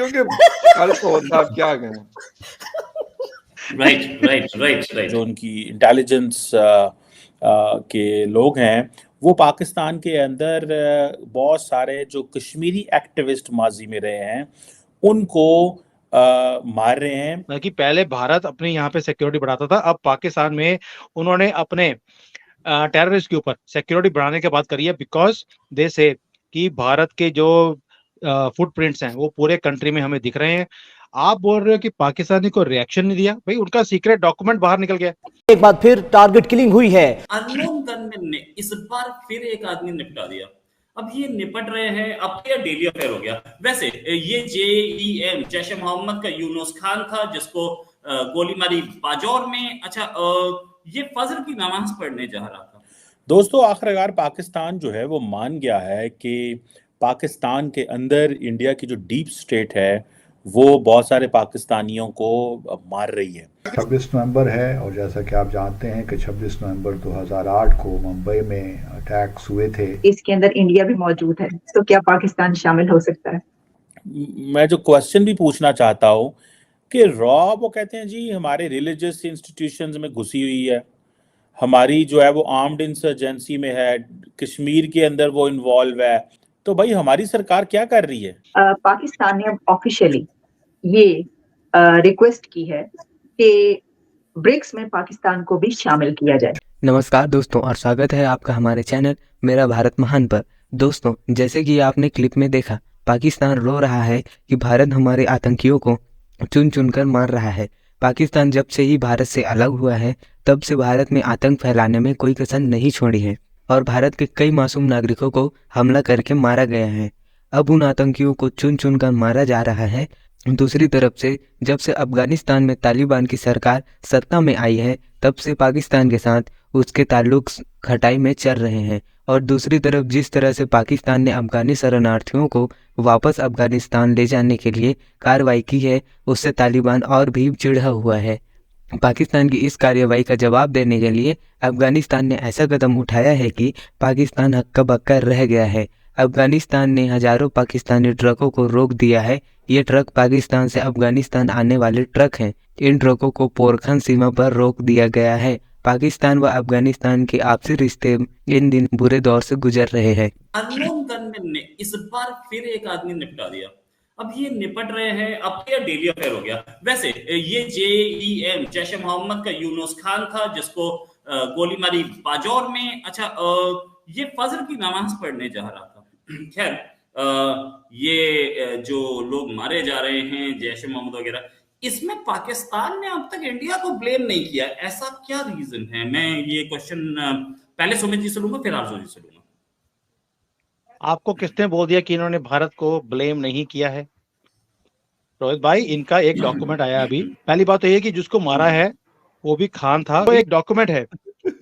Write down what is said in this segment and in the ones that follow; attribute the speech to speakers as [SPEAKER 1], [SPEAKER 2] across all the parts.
[SPEAKER 1] क्योंकि कल तो होता क्या कहें।
[SPEAKER 2] Right right right right.
[SPEAKER 3] जो उनकी इंटेलिजेंस के लोग हैं वो पाकिस्तान के अंदर बहुत सारे जो कश्मीरी एक्टिविस्ट माजी में रहे हैं उनको मार रहे हैं।
[SPEAKER 4] कि पहले भारत अपने यहाँ पे सिक्योरिटी बढ़ाता था, अब पाकिस्तान में उन्होंने अपने टेररिस्ट के ऊपर सिक्योरिटी बढ़ाने की बात करी है, बिकॉज दे से कि भारत के जो फुटप्रिंट्स हैं वो पूरे कंट्री में हमें दिख रहे हैं। आप बोल रहे हो कि पाकिस्तान ने कोई रिएक्शन नहीं दिया, भाई उनका सीक्रेट डॉक्यूमेंट बाहर निकल गया।
[SPEAKER 5] एक बार फिर टारगेट किलिंग हुई है।
[SPEAKER 2] अननोन गनमैन ने इस बार फिर एक आदमी निपटा दिया। अब ये निपट रहे हैं, अब ये डेली अफेयर हो गया। वैसे ये JEM जैश मोहम्मद का यूनुस खान था जिसको गोली मारी बाजौर में। अच्छा, ये फजर की नमाज पढ़ने जा रहा था।
[SPEAKER 3] दोस्तों आखिरकार पाकिस्तान जो है वो मान गया है कि पाकिस्तान के अंदर इंडिया की जो डीप स्टेट है वो बहुत सारे पाकिस्तानियों को मार रही है।
[SPEAKER 6] 26 नवंबर है और जैसा कि आप जानते हैं कि 26 नवंबर 2008 को मुंबई में अटैक्स हुए थे।
[SPEAKER 7] इसके अंदर इंडिया भी मौजूद है, तो क्या पाकिस्तान शामिल हो सकता है?
[SPEAKER 3] मैं जो क्वेश्चन भी पूछना चाहता हूँ कि वो कहते हैं जी हमारे रिलीजियस इंस्टीट्यूशंस में घुसी हुई है, हमारी जो है वो आर्म्ड इंसर्जेंसी में है, कश्मीर के अंदर वो इन्वॉल्व है, तो भाई हमारी सरकार क्या कर रही है?
[SPEAKER 7] पाकिस्तान ने अब ऑफिशियली ये रिक्वेस्ट की है कि ब्रिक्स में पाकिस्तान को भी शामिल किया जाए।
[SPEAKER 8] नमस्कार दोस्तों और स्वागत है आपका हमारे चैनल मेरा भारत महान पर। दोस्तों जैसे कि आपने क्लिप में देखा, पाकिस्तान रो रहा है कि भारत हमारे आतंकियों को चुन चुन कर मार रहा है। पाकिस्तान जब से ही भारत से अलग हुआ है तब से भारत में आतंक फैलाने में कोई कसर नहीं छोड़ी है और भारत के कई मासूम नागरिकों को हमला करके मारा गया है। अब उन आतंकियों को चुन चुन कर मारा जा रहा है। दूसरी तरफ से जब से अफगानिस्तान में तालिबान की सरकार सत्ता में आई है तब से पाकिस्तान के साथ उसके ताल्लुक खटाई में चल रहे हैं और दूसरी तरफ जिस तरह से पाकिस्तान ने अफगानी शरणार्थियों को वापस अफगानिस्तान ले जाने के लिए कार्रवाई की है उससे तालिबान और भी चिढ़ा हुआ है। पाकिस्तान की इस कार्रवाई का जवाब देने के लिए अफगानिस्तान ने ऐसा कदम उठाया है कि पाकिस्तान हक्का बक्का रह गया है। अफगानिस्तान ने हजारों पाकिस्तानी ट्रकों को रोक दिया है। ये ट्रक पाकिस्तान से अफगानिस्तान आने वाले ट्रक हैं। इन ट्रकों को पोरखन सीमा पर रोक दिया गया है। पाकिस्तान व अफगानिस्तान के आपसी रिश्ते इन दिन बुरे दौर से गुजर रहे हैं।
[SPEAKER 2] अननोन गनमैन ने इस बार फिर एक आदमी निपटा दिया। अब ये निपट रहे हैं, अब ये डेली अफेयर हो गया। वैसे ये JEM जैश मोहम्मद का यूनुस खान था जिसको गोली मारी बाजौर में। अच्छा, ये फजर की नमाज पढ़ने जा रहा था। खैर, ये जो लोग मारे जा रहे हैं जैश मोहम्मद वगैरह, इसमें पाकिस्तान ने अब तक इंडिया को ब्लेम नहीं किया। ऐसा क्या रीजन है? मैं ये क्वेश्चन पहले सुमित जी से लूंगा फिर आरजू जी से लूंगा।
[SPEAKER 4] आपको किसने बोल दिया कि इन्होंने भारत को ब्लेम नहीं किया है? रोहित भाई, इनका एक डॉक्यूमेंट आया अभी। पहली बात तो ये कि जिसको मारा है वो भी खान था। तो एक डॉक्यूमेंट है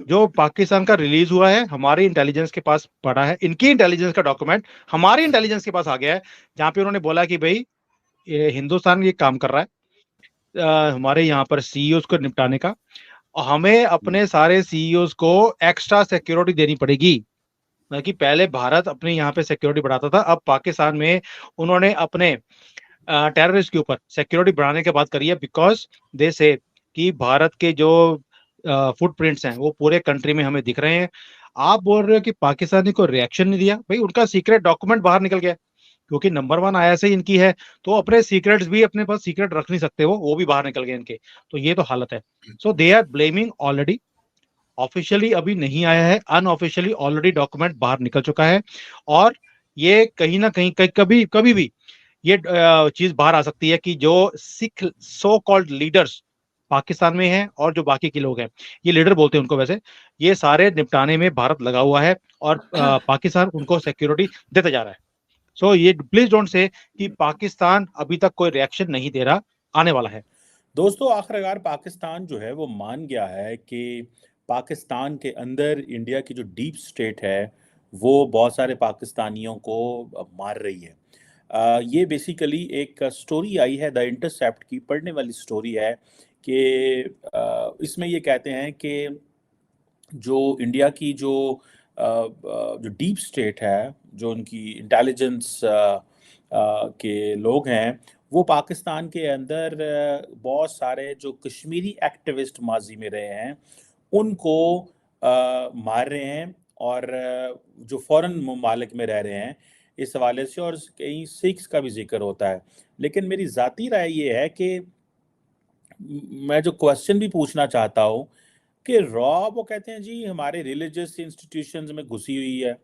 [SPEAKER 4] जो पाकिस्तान का रिलीज हुआ है, हमारी इंटेलिजेंस के पास पड़ा है। इनकी इंटेलिजेंस का डॉक्यूमेंट हमारी इंटेलिजेंस के पास आ गया है, जहां पे उन्होंने बोला कि भाई ये हिंदुस्तान ये काम कर रहा है हमारे यहाँ पर सीईओज को निपटाने का, हमें अपने सारे सीईओज को एक्स्ट्रा सिक्योरिटी देनी पड़ेगी। कि पहले भारत अपने यहाँ पे सिक्योरिटी बढ़ाता था, अब पाकिस्तान में उन्होंने अपने टेररिस्ट के ऊपर सिक्योरिटी बढ़ाने की बात करी है, बिकॉज दे से कि भारत के जो फुटप्रिंट्स हैं वो पूरे कंट्री में हमें दिख रहे हैं। आप बोल रहे हो कि पाकिस्तान ने कोई रिएक्शन नहीं दिया, भाई उनका सीक्रेट डॉक्यूमेंट बाहर निकल गया, क्योंकि नंबर 1 ISI इनकी है, तो अपने सीक्रेट्स भी अपने पास सीक्रेट रख नहीं सकते, वो भी बाहर निकल गए इनके। तो ये तो हालत है। So they are blaming already. Officially अभी नहीं आया है, अनऑफिशियली ऑलरेडी डॉक्यूमेंट बाहर निकल चुका है और ये कहीं ना कहीं कभी कभी भी ये चीज बाहर आ सकती है कि जो Sikh so called leaders Pakistan में हैं और जो बाकी के लोग हैं, ये लीडर बोलते हैं उनको, वैसे ये सारे निपटाने में भारत लगा हुआ है और पाकिस्तान उनको सिक्योरिटी देता जा रहा है। सो ये प्लीज डोंट से कि पाकिस्तान अभी तक कोई रिएक्शन नहीं दे रहा, आने वाला है।
[SPEAKER 3] दोस्तों आखिरकार पाकिस्तान जो है वो मान गया है कि पाकिस्तान के अंदर इंडिया की जो डीप स्टेट है वो बहुत सारे पाकिस्तानियों को मार रही है। ये बेसिकली एक स्टोरी आई है द इंटरसेप्ट की, पढ़ने वाली स्टोरी है कि इसमें ये कहते हैं कि जो इंडिया की जो डीप स्टेट है, जो उनकी इंटेलिजेंस के लोग हैं वो पाकिस्तान के अंदर बहुत सारे जो कश्मीरी एक्टिविस्ट माजी में रहे हैं उनको मार रहे हैं, और जो फॉरेन ममालिक में रह रहे हैं इस हवाले से, और कहीं सिख्स का भी जिक्र होता है। लेकिन मेरी ज़ाती राय ये है कि मैं जो क्वेश्चन भी पूछना चाहता हूँ कि रॉ वो कहते हैं जी हमारे रिलीजियस इंस्टीट्यूशंस में घुसी हुई है,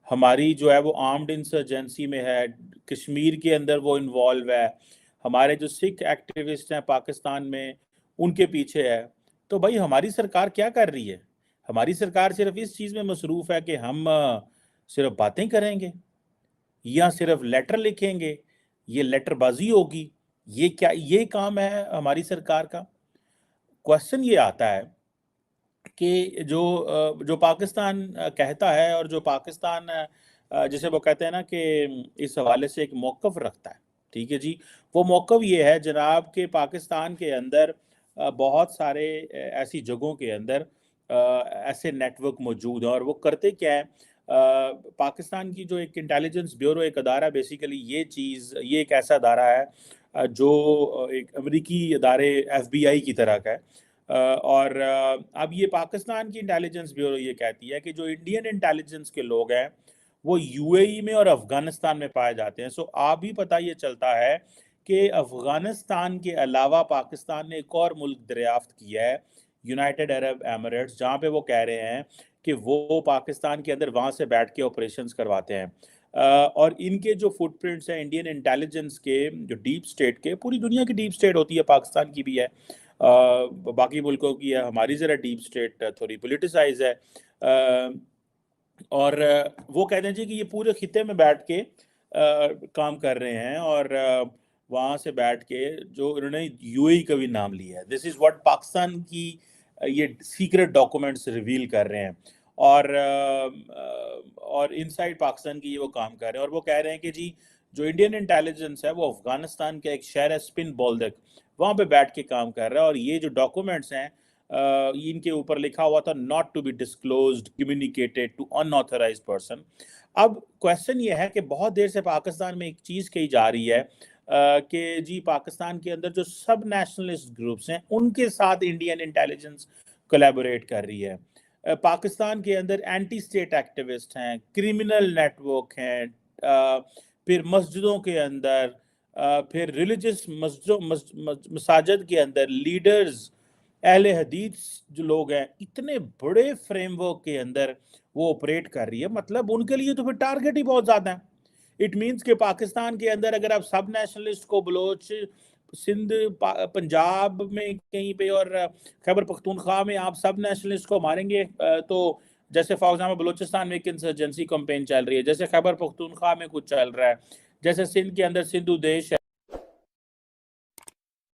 [SPEAKER 3] हमारी जो है वो आर्म्ड इंसर्जेंसी में है, कश्मीर के अंदर वो इन्वॉल्व है, हमारे जो सिख एक्टिविस्ट हैं पाकिस्तान में उनके पीछे है। तो भाई हमारी सरकार क्या कर रही है? हमारी सरकार सिर्फ इस चीज़ में मसरूफ़ है कि हम सिर्फ बातें करेंगे या सिर्फ लेटर लिखेंगे, ये लेटरबाजी होगी, ये क्या ये काम है हमारी सरकार का? क्वेश्चन ये आता है कि जो पाकिस्तान कहता है और जो पाकिस्तान जैसे वो कहते हैं ना कि इस हवाले से एक मौक़िफ़ रखता है, ठीक है जी, वो मौक़िफ़ ये है जनाब कि पाकिस्तान के अंदर बहुत सारे ऐसी जगहों के अंदर ऐसे नेटवर्क मौजूद हैं, और वो करते क्या है, पाकिस्तान की जो एक इंटेलिजेंस ब्यूरो एक अदारा बेसिकली ये एक ऐसा अदारा है जो एक अमेरिकी अदारे FBI की तरह का है, और अब ये पाकिस्तान की इंटेलिजेंस ब्यूरो ये कहती है कि जो इंडियन इंटेलिजेंस के लोग हैं वो UAE में और अफ़गानिस्तान में पाए जाते हैं। सो आप भी पता ये चलता है कि अफ़गानिस्तान के अलावा पाकिस्तान ने एक और मुल्क दरियाफ्त किया है, यूनाइटेड अरब एमिरेट्स, जहाँ पे वो कह रहे हैं कि वो पाकिस्तान के अंदर वहाँ से बैठ के ऑपरेशंस करवाते हैं। और इनके जो फुटप्रिंट्स हैं इंडियन इंटेलिजेंस के, जो डीप स्टेट के, पूरी दुनिया की डीप स्टेट होती है, पाकिस्तान की भी है, बाकी मुल्कों की है, हमारी ज़रा डीप स्टेट थोड़ी पोलिटिसाइज है, और वो कहते हैं जी कि ये पूरे खिते में बैठ के काम कर रहे हैं, और वहाँ से बैठ के जो इन्होंने UAE का भी नाम लिया है। दिस इज़ व्हाट पाकिस्तान की ये सीक्रेट डॉक्यूमेंट्स रिवील कर रहे हैं, और इनसाइड पाकिस्तान की ये वो काम कर रहे हैं, और वो कह रहे हैं कि जी जो इंडियन इंटेलिजेंस है वो अफगानिस्तान का एक शहर है स्पिन बोल्दक, वहाँ पे बैठ के काम कर रहा है, और ये जो डॉक्यूमेंट्स हैं इनके ऊपर लिखा हुआ था not to be disclosed communicated to unauthorised person. अब क्वेश्चन ये है कि बहुत देर से पाकिस्तान में एक चीज़ कही जा रही है कि जी पाकिस्तान के अंदर जो सब नेशनलिस्ट ग्रुप्स हैं उनके साथ इंडियन इंटेलिजेंस कोलैबोरेट कर रही है। पाकिस्तान के अंदर एंटी स्टेट एक्टिविस्ट हैं, क्रिमिनल नेटवर्क हैं, फिर मस्जिदों के अंदर, फिर रिलीजियस मसाजिद के अंदर लीडर्स, अहले हदीस जो लोग हैं, इतने बड़े फ्रेमवर्क के अंदर वो ऑपरेट कर रही है। मतलब उनके लिए तो फिर टारगेट ही बहुत ज़्यादा है। इट मीन्स कि पाकिस्तान के अंदर अगर आप सब नेशनलिस्ट को बलोच सिंध पंजाब में कहीं पे और खैबर पख्तूनख्वा में आप सब नेशनलिस्ट को मारेंगे, तो जैसे फॉर एग्जाम्पल बलूचिस्तान में एक इंसर्जेंसी कैंपेन चल रही है, जैसे खैबर पख्तूनख्वा में कुछ चल रहा है, जैसे सिंध के अंदर सिंधु देश है,